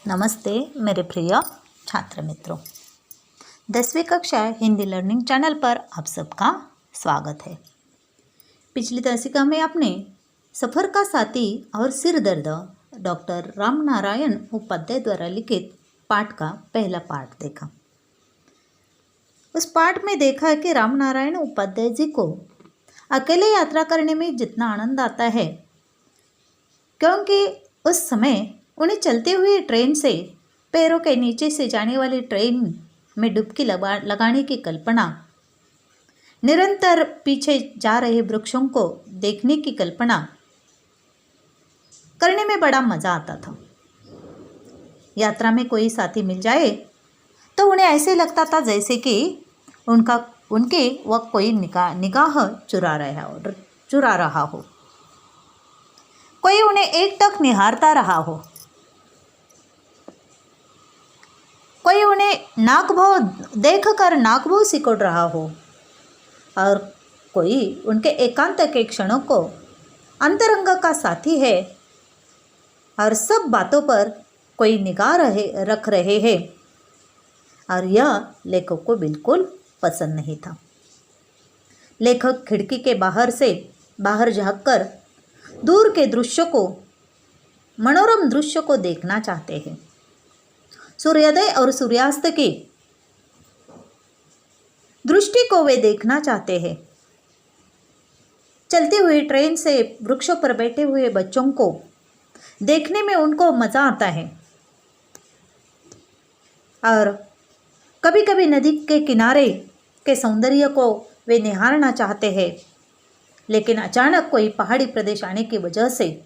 नमस्ते मेरे प्रिय छात्र मित्रों, 10वीं कक्षा हिंदी लर्निंग चैनल पर आप सबका स्वागत है। पिछली दशका में आपने सफ़र का साथी और सिर दर्द डॉक्टर राम नारायण उपाध्याय द्वारा लिखित पाठ का पहला पाठ देखा। उस पाठ में देखा कि राम नारायण उपाध्याय जी को अकेले यात्रा करने में जितना आनंद आता है, क्योंकि उस समय उन्हें चलते हुए ट्रेन से पैरों के नीचे से जाने वाली ट्रेन में डुबकी लगाने की कल्पना, निरंतर पीछे जा रहे वृक्षों को देखने की कल्पना करने में बड़ा मज़ा आता था। यात्रा में कोई साथी मिल जाए तो उन्हें ऐसे लगता था जैसे कि उनके वह कोई निगाह चुरा रहा हो, कोई उन्हें एकटक निहारता रहा हो, कोई उन्हें नाकभौं देखकर नाकभौं सिकोड़ रहा हो, और कोई उनके एकांत के क्षणों को अंतरंग का साथी है और सब बातों पर कोई निगाह रख रहे हैं। और यह लेखक को बिल्कुल पसंद नहीं था। लेखक खिड़की के बाहर झांककर दूर के दृश्य को, मनोरम दृश्य को देखना चाहते हैं। सूर्योदय और सूर्यास्त की दृष्टि को वे देखना चाहते हैं। चलती हुई ट्रेन से वृक्षों पर बैठे हुए बच्चों को देखने में उनको मज़ा आता है, और कभी कभी नदी के किनारे के सौंदर्य को वे निहारना चाहते हैं। लेकिन अचानक कोई पहाड़ी प्रदेश आने की वजह से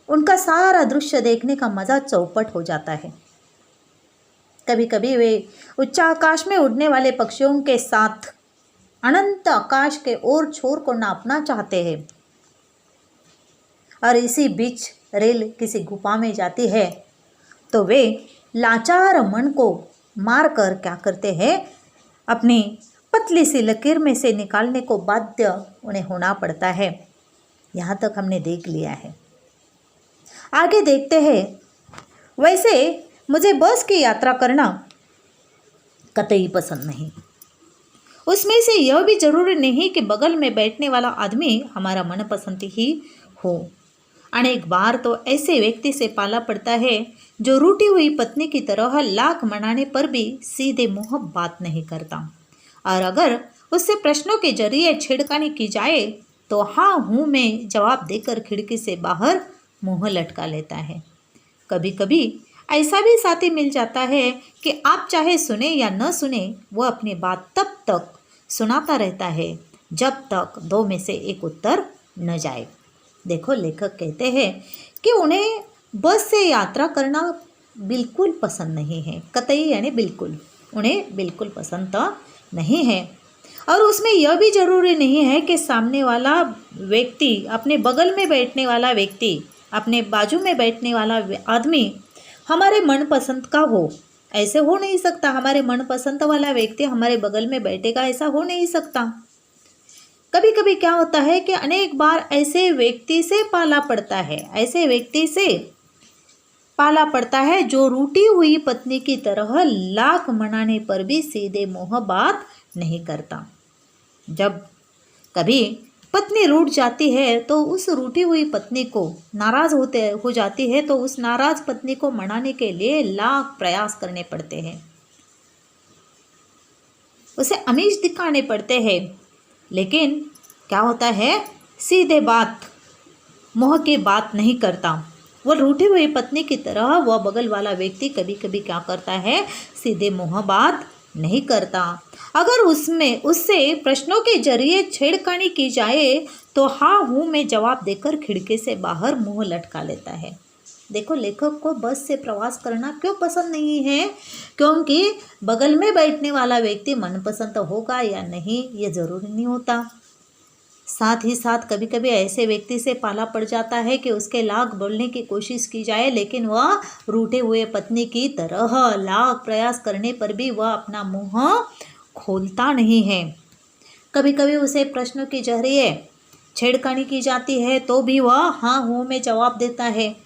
उनका सारा दृश्य देखने का मज़ा चौपट हो जाता है। कभी कभी वे उच्च आकाश में उड़ने वाले पक्षियों के साथ अनंत आकाश के ओर छोर को नापना चाहते हैं। और इसी बीच रेल किसी गुफा में जाती है तो वे लाचार मन को मारकर क्या करते हैं, अपनी पतली सी लकीर में से निकालने को बाध्य उन्हें होना पड़ता है। यहाँ तक हमने देख लिया है। आगे देखते हैं। वैसे मुझे बस की यात्रा करना कतई पसंद नहीं। उसमें से यह भी जरूरी नहीं कि बगल में बैठने वाला आदमी हमारा मनपसंद ही हो। अनेक बार तो ऐसे व्यक्ति से पाला पड़ता है जो रूठी हुई पत्नी की तरह लाख मनाने पर भी सीधे मुंह बात नहीं करता, और अगर उससे प्रश्नों के जरिए छेड़खानी की जाए तो हाँ हूँ में जवाब देकर खिड़की से बाहर मुंह लटका लेता है। कभी कभी ऐसा भी साथी मिल जाता है कि आप चाहे सुने या न सुने, वह अपनी बात तब तक सुनाता रहता है जब तक दो में से एक उत्तर न जाए। देखो, लेखक कहते हैं कि उन्हें बस से यात्रा करना बिल्कुल पसंद नहीं है। कतई यानी बिल्कुल, उन्हें बिल्कुल पसंद तो नहीं है। और उसमें यह भी जरूरी नहीं है कि सामने वाला व्यक्ति, अपने बगल में बैठने वाला व्यक्ति, अपने बाजू में बैठने वाला आदमी हमारे मनपसंद का हो। ऐसे हो नहीं सकता। हमारे मनपसंद वाला व्यक्ति हमारे बगल में बैठेगा, ऐसा हो नहीं सकता। कभी कभी क्या होता है कि अनेक बार ऐसे व्यक्ति से पाला पड़ता है जो रूठी हुई पत्नी की तरह लाख मनाने पर भी सीधे मुंह बात नहीं करता। जब कभी पत्नी रूठ जाती है तो उस रूठी हुई पत्नी को हो जाती है तो उस नाराज पत्नी को मनाने के लिए लाख प्रयास करने पड़ते हैं, उसे आमिष दिखाने पड़ते हैं। लेकिन क्या होता है, सीधे बात, मुंह की बात नहीं करता। वह रूठी हुई पत्नी की तरह वह बगल वाला व्यक्ति कभी कभी क्या करता है, सीधे मुंह बात नहीं करता। अगर उससे प्रश्नों के जरिए छेड़खानी की जाए तो हाँ हूँ में जवाब देकर खिड़की से बाहर मुंह लटका लेता है। देखो, लेखक को बस से प्रवास करना क्यों पसंद नहीं है, क्योंकि बगल में बैठने वाला व्यक्ति मनपसंद होगा या नहीं ये जरूरी नहीं होता। साथ ही साथ कभी कभी ऐसे व्यक्ति से पाला पड़ जाता है कि उसके लाख बोलने की कोशिश की जाए, लेकिन वह रूठे हुए पत्नी की तरह लाख प्रयास करने पर भी वह अपना मुंह खोलता नहीं है। कभी कभी उसे प्रश्नों के जरिए छेड़खानी की जाती है तो भी वह हाँ हूँ में जवाब देता है।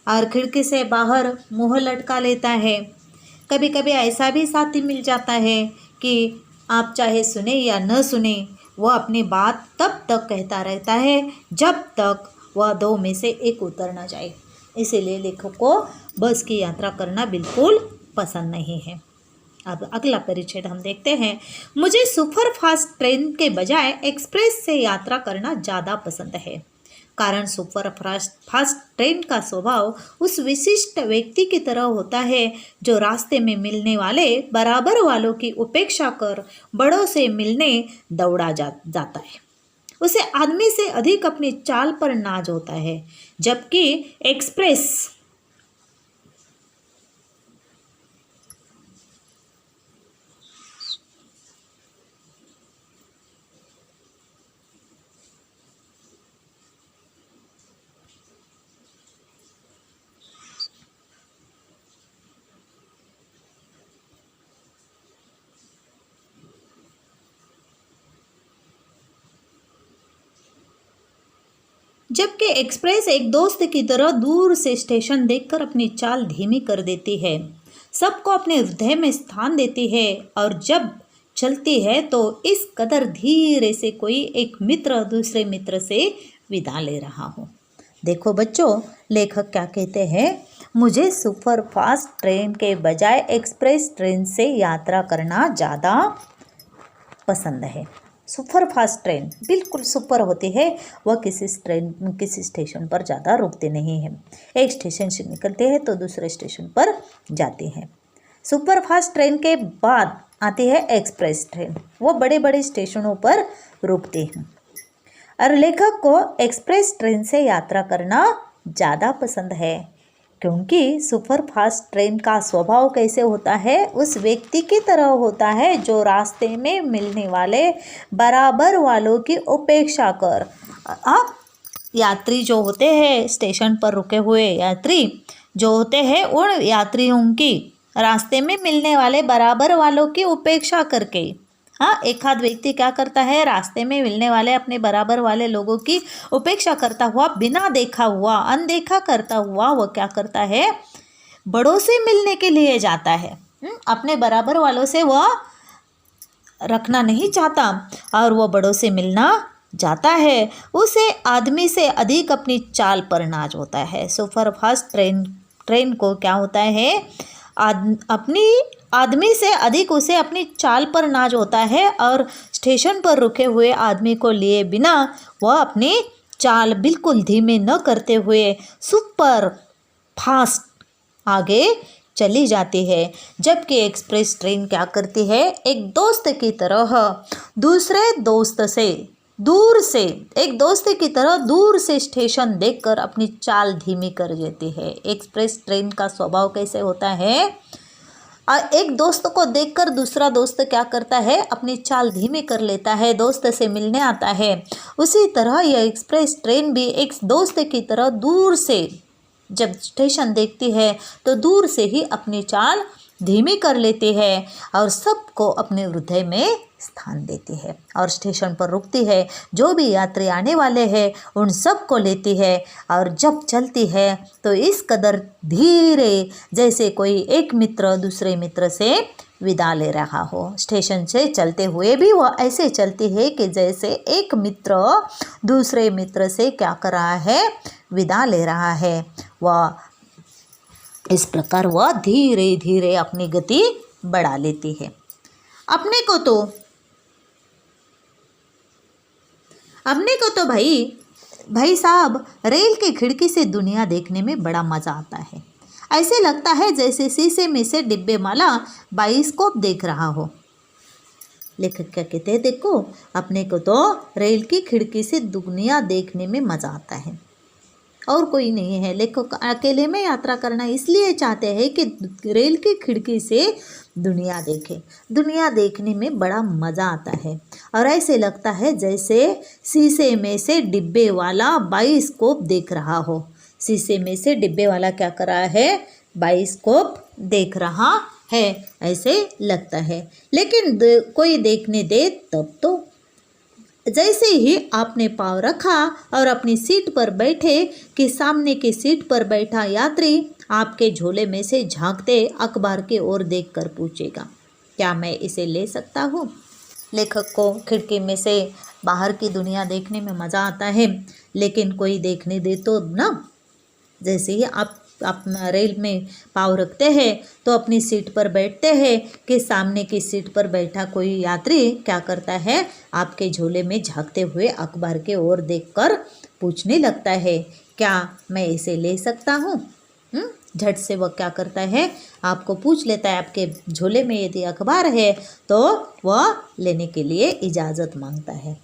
और खिड़की से बाहर मुंह लटका लेता है। कभी कभी ऐसा भी साथी मिल जाता है कि आप चाहे सुने या न सुने, वह अपनी बात तब तक कहता रहता है जब तक वह दो में से एक उतर न जाए। इसीलिए लेखक को बस की यात्रा करना बिल्कुल पसंद नहीं है। अब अगला परिच्छेद हम देखते हैं। मुझे सुपर फास्ट ट्रेन के बजाय एक्सप्रेस से यात्रा करना ज़्यादा पसंद है। कारण सुपर फास्ट ट्रेन का स्वभाव उस विशिष्ट व्यक्ति की तरह होता है जो रास्ते में मिलने वाले बराबर वालों की उपेक्षा कर बड़ों से मिलने दौड़ा जाता है। उसे आदमी से अधिक अपनी चाल पर नाज होता है, जबकि एक्सप्रेस एक दोस्त की तरह दूर से स्टेशन देखकर अपनी चाल धीमी कर देती है, सबको अपने हृदय में स्थान देती है और जब चलती है तो इस कदर धीरे से कोई एक मित्र दूसरे मित्र से विदा ले रहा हो। देखो बच्चों, लेखक क्या कहते हैं, मुझे सुपर फास्ट ट्रेन के बजाय एक्सप्रेस ट्रेन से यात्रा करना ज़्यादा पसंद है। सुपर फास्ट ट्रेन बिल्कुल सुपर होती है, वह किसी स्टेशन पर ज़्यादा रुकते नहीं हैं। एक स्टेशन से निकलते हैं तो दूसरे स्टेशन पर जाते हैं। सुपर फास्ट ट्रेन के बाद आती है एक्सप्रेस ट्रेन, वो बड़े बड़े स्टेशनों पर रुकते हैं। और लेखक को एक्सप्रेस ट्रेन से यात्रा करना ज़्यादा पसंद है, क्योंकि सुपर फास्ट ट्रेन का स्वभाव कैसे होता है, उस व्यक्ति की तरह होता है जो रास्ते में मिलने वाले बराबर वालों की उपेक्षा कर यात्री जो होते हैं, स्टेशन पर रुके हुए यात्री जो होते हैं, उन यात्रियों की रास्ते में मिलने वाले बराबर वालों की उपेक्षा करके, एक आध व्यक्ति क्या करता है, रास्ते में मिलने वाले अपने बराबर वाले लोगों की उपेक्षा करता हुआ, बिना देखा हुआ, अनदेखा करता हुआ, वह क्या करता है, बड़ों से मिलने के लिए जाता है। अपने बराबर वालों से वह रखना नहीं चाहता और वह बड़ों से मिलना जाता है। उसे आदमी से अधिक अपनी चाल पर नाज होता है। सुपर फास्ट ट्रेन को क्या होता है, अपनी आदमी से अधिक उसे अपनी चाल पर नाज होता है और स्टेशन पर रुके हुए आदमी को लिए बिना वह अपनी चाल बिल्कुल धीमे न करते हुए सुपर फास्ट आगे चली जाती है। जबकि एक्सप्रेस ट्रेन क्या करती है, एक दोस्त की तरह दूसरे दोस्त से दूर से स्टेशन देखकर अपनी चाल धीमी कर देती है। एक्सप्रेस ट्रेन का स्वभाव कैसे होता है, एक दोस्त को देखकर दूसरा दोस्त क्या करता है, अपनी चाल धीमी कर लेता है, दोस्त से मिलने आता है। उसी तरह यह एक्सप्रेस ट्रेन भी एक दोस्त की तरह दूर से जब स्टेशन देखती है तो दूर से ही अपनी चाल धीमी कर लेती है और सबको अपने हृदय में स्थान देती है और स्टेशन पर रुकती है। जो भी यात्री आने वाले हैं उन सब को लेती है और जब चलती है तो इस कदर धीरे जैसे कोई एक मित्र दूसरे मित्र से विदा ले रहा हो। स्टेशन से चलते हुए भी वह ऐसे चलती है कि जैसे एक मित्र दूसरे मित्र से क्या कर रहा है, विदा ले रहा है। वह इस प्रकार वह धीरे धीरे अपनी गति बढ़ा लेती है। अपने को तो भाई साहब रेल की खिड़की से दुनिया देखने में बड़ा मज़ा आता है। ऐसे लगता है जैसे शीशे में से डिब्बे वाला बाइस्कोप देख रहा हो। लेखक क्या कहते हैं, देखो अपने को तो रेल की खिड़की से दुनिया देखने में मज़ा आता है और कोई नहीं है। लेखक अकेले में यात्रा करना इसलिए चाहते हैं कि रेल की खिड़की से दुनिया देखे। दुनिया देखने में बड़ा मज़ा आता है और ऐसे लगता है जैसे शीशे में से डिब्बे वाला बाइस्कोप देख रहा हो। शीशे में से डिब्बे वाला क्या कर रहा है, बाइस्कोप देख रहा है, ऐसे लगता है। लेकिन कोई देखने दे तब तो जैसे ही आपने पाँव रखा और अपनी सीट पर बैठे कि सामने की सीट पर बैठा यात्री आपके झोले में से झांकते अखबार की ओर देखकर पूछेगा, क्या मैं इसे ले सकता हूँ? लेखक को खिड़की में से बाहर की दुनिया देखने में मज़ा आता है, लेकिन कोई देखने दे तो ना। जैसे ही आप रेल में पाँव रखते हैं तो अपनी सीट पर बैठते हैं कि सामने की सीट पर बैठा कोई यात्री क्या करता है, आपके झोले में झांकते हुए अखबार के ओर देखकर पूछने लगता है, क्या मैं इसे ले सकता हूँ? झट से वह क्या करता है, आपको पूछ लेता है। आपके झोले में यदि अखबार है तो वह लेने के लिए इजाज़त मांगता है।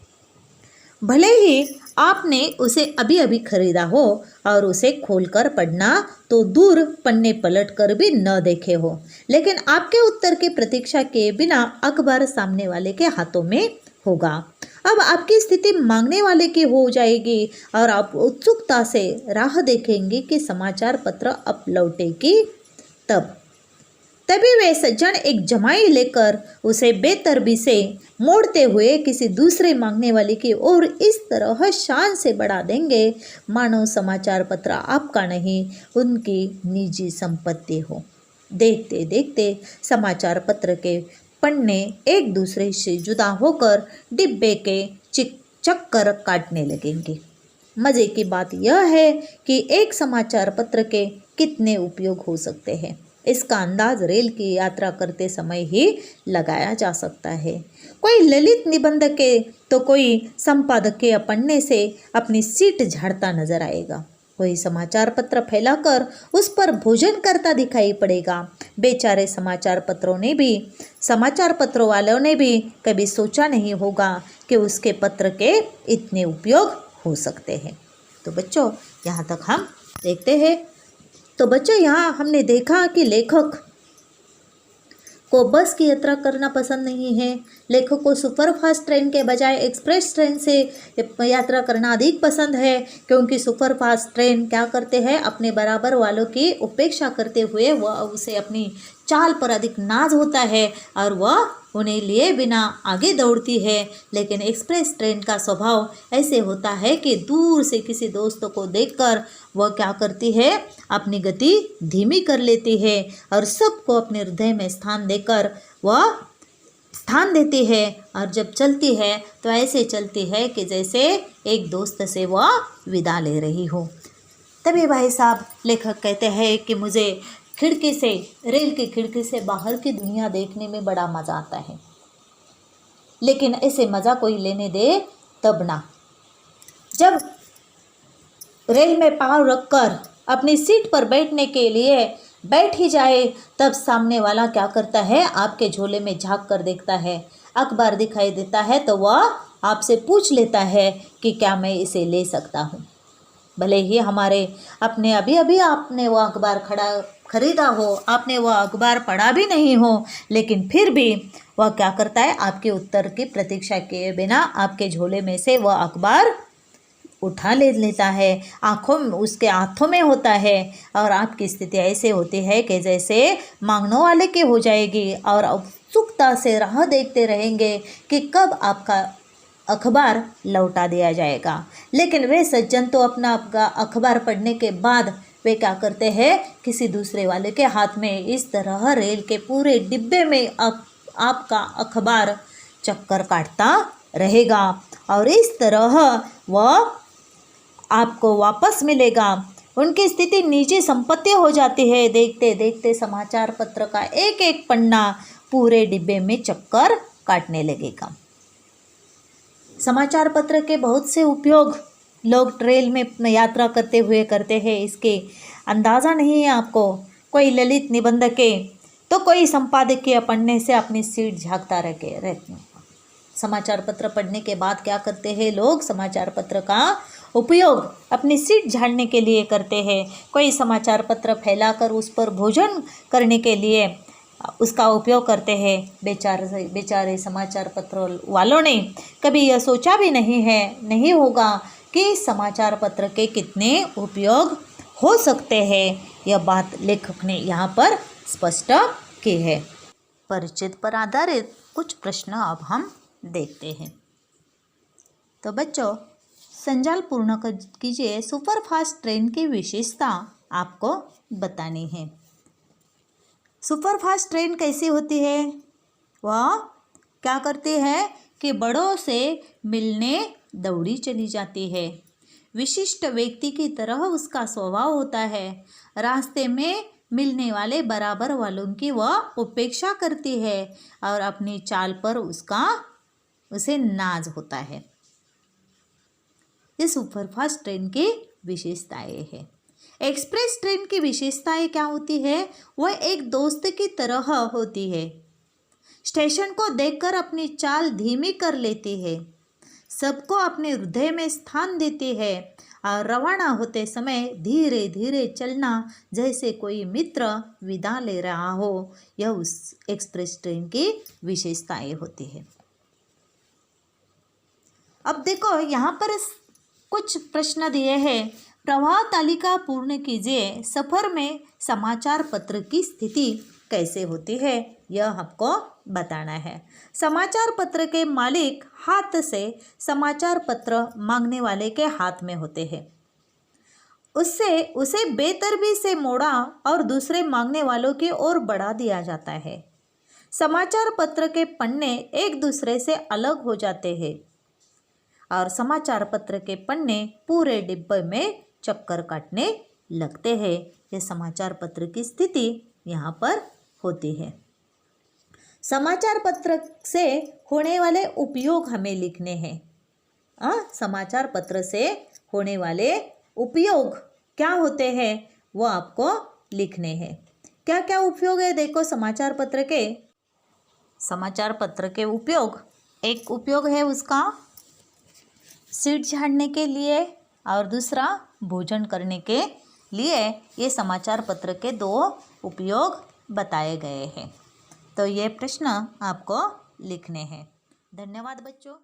भले ही आपने उसे अभी अभी खरीदा हो और उसे खोलकर पढ़ना तो दूर पन्ने पलट कर भी न देखे हो, लेकिन आपके उत्तर की प्रतीक्षा किए बिना अखबार सामने वाले के हाथों में होगा। अब आपकी स्थिति मांगने वाले की हो जाएगी और आप उत्सुकता से राह देखेंगे कि समाचार पत्र अब लौटेगी। तभी वे सज्जन एक जमाई लेकर उसे बेतरबी से मोड़ते हुए किसी दूसरे मांगने वाले की ओर इस तरह शान से बढ़ा देंगे मानो समाचार पत्र आपका नहीं, उनकी निजी संपत्ति हो। देखते देखते समाचार पत्र के पन्ने एक दूसरे से जुदा होकर डिब्बे के चक्कर काटने लगेंगे। मज़े की बात यह है कि एक समाचार पत्र के कितने उपयोग हो सकते हैं, इसका अंदाज रेल की यात्रा करते समय ही लगाया जा सकता है। कोई ललित निबंध के तो कोई संपादकीय पन्ने से अपनी सीट झाड़ता नजर आएगा, कोई समाचार पत्र फैलाकर उस पर भोजन करता दिखाई पड़ेगा। बेचारे समाचार पत्रों वालों ने भी कभी सोचा नहीं होगा कि उसके पत्र के इतने उपयोग हो सकते हैं। तो बच्चों, यहाँ तक हम देखते हैं। तो बच्चों, यहाँ हमने देखा कि लेखक को बस की यात्रा करना पसंद नहीं है। लेखक को सुपरफास्ट ट्रेन के बजाय एक्सप्रेस ट्रेन से यात्रा करना अधिक पसंद है, क्योंकि सुपरफास्ट ट्रेन क्या करते हैं, अपने बराबर वालों की उपेक्षा करते हुए वह उसे अपनी चाल पर अधिक नाज होता है और वह उन्हें लिए बिना आगे दौड़ती है। लेकिन एक्सप्रेस ट्रेन का स्वभाव ऐसे होता है कि दूर से किसी दोस्त को देखकर वह क्या करती है, अपनी गति धीमी कर लेती है और सबको अपने हृदय में स्थान देकर वह स्थान देती है। और जब चलती है तो ऐसे चलती है कि जैसे एक दोस्त से वह विदा ले रही हो। तभी भाई साहब लेखक कहते हैं कि मुझे रेल की खिड़की से बाहर की दुनिया देखने में बड़ा मज़ा आता है, लेकिन ऐसे मज़ा कोई लेने दे तब ना। जब रेल में पाँव रखकर अपनी सीट पर बैठने के लिए बैठ ही जाए, तब सामने वाला क्या करता है, आपके झोले में झांक कर देखता है, अखबार दिखाई देता है तो वह आपसे पूछ लेता है कि क्या मैं इसे ले सकता हूँ। भले ही अभी अभी आपने वह अखबार खरीदा हो, आपने वह अखबार पढ़ा भी नहीं हो, लेकिन फिर भी वह क्या करता है, आपके उत्तर की प्रतीक्षा किए बिना आपके झोले में से वह अखबार उठा लेता है। उसके हाथों में होता है और आपकी स्थिति ऐसे होती है कि जैसे मांगने वाले की हो जाएगी और उत्सुकता से राह देखते रहेंगे कि कब आपका अखबार लौटा दिया जाएगा। लेकिन वे सज्जन तो अपना अखबार पढ़ने के बाद वे क्या करते हैं, किसी दूसरे वाले के हाथ में इस तरह रेल के पूरे डिब्बे में आपका अखबार चक्कर काटता रहेगा और इस तरह वह आपको वापस मिलेगा। उनकी स्थिति निजी संपत्ति हो जाती है। देखते देखते समाचार पत्र का एक एक पन्ना पूरे डिब्बे में चक्कर काटने लगेगा। समाचार पत्र के बहुत से उपयोग लोग रेल में यात्रा करते हुए करते हैं, इसके अंदाज़ा नहीं है आपको। कोई ललित निबंध के तो कोई संपादकीय पढ़ने से अपनी सीट झांकता रहते हैं। समाचार पत्र पढ़ने के बाद क्या करते हैं लोग, समाचार पत्र का उपयोग अपनी सीट झाड़ने के लिए करते हैं। कोई समाचार पत्र फैलाकर उस पर भोजन करने के लिए उसका उपयोग करते हैं। बेचारे समाचार पत्र वालों ने कभी यह सोचा भी नहीं होगा कि समाचार पत्र के कितने उपयोग हो सकते हैं। यह बात लेखक ने यहाँ पर स्पष्ट की है। परिचित पर आधारित कुछ प्रश्न अब हम देखते हैं। तो बच्चों संजाल पूर्ण कीजिए। सुपरफास्ट ट्रेन की विशेषता आपको बतानी है। सुपरफास्ट ट्रेन कैसी होती है? वह क्या करती है कि बड़ों से मिलने दौड़ी चली जाती है। विशिष्ट व्यक्ति की तरह उसका स्वभाव होता है। रास्ते में मिलने वाले बराबर वालों की वह उपेक्षा करती है और अपनी चाल पर उसे नाज होता है। ये सुपरफास्ट ट्रेन की विशेषताएं है। एक्सप्रेस ट्रेन की विशेषताएं क्या होती है? वह एक दोस्त की तरह होती है। स्टेशन को देखकर अपनी चाल धीमी कर लेती है, सबको अपने हृदय में स्थान देती है और रवाना होते समय धीरे धीरे चलना जैसे कोई मित्र विदा ले रहा हो, यह उस एक्सप्रेस ट्रेन की विशेषताएं होती है। अब देखो यहाँ पर कुछ प्रश्न दिए हैं। प्रवाह तालिका पूर्ण कीजिए। सफर में समाचार पत्र की स्थिति कैसे होती है, यह आपको बताना है। समाचार पत्र के मालिक हाथ से समाचार पत्र मांगने वाले के हाथ में होते हैं। उसे बेतरबी से मोड़ा और दूसरे मांगने वालों की ओर बढ़ा दिया जाता है। समाचार पत्र के पन्ने एक दूसरे से अलग हो जाते हैं और समाचार पत्र के पन्ने पूरे डिब्बे में चक्कर काटने लगते हैं। यह समाचार पत्र की स्थिति यहाँ पर होती है। समाचार पत्र से होने वाले उपयोग हमें लिखने हैं। समाचार पत्र से होने वाले उपयोग क्या होते हैं वो आपको लिखने हैं। क्या क्या उपयोग है देखो समाचार पत्र के। समाचार पत्र के उपयोग, एक उपयोग है उसका सीट झाड़ने के लिए और दूसरा भोजन करने के लिए। ये समाचार पत्र के दो उपयोग बताए गए हैं। तो ये प्रश्न आपको लिखने हैं। धन्यवाद बच्चों।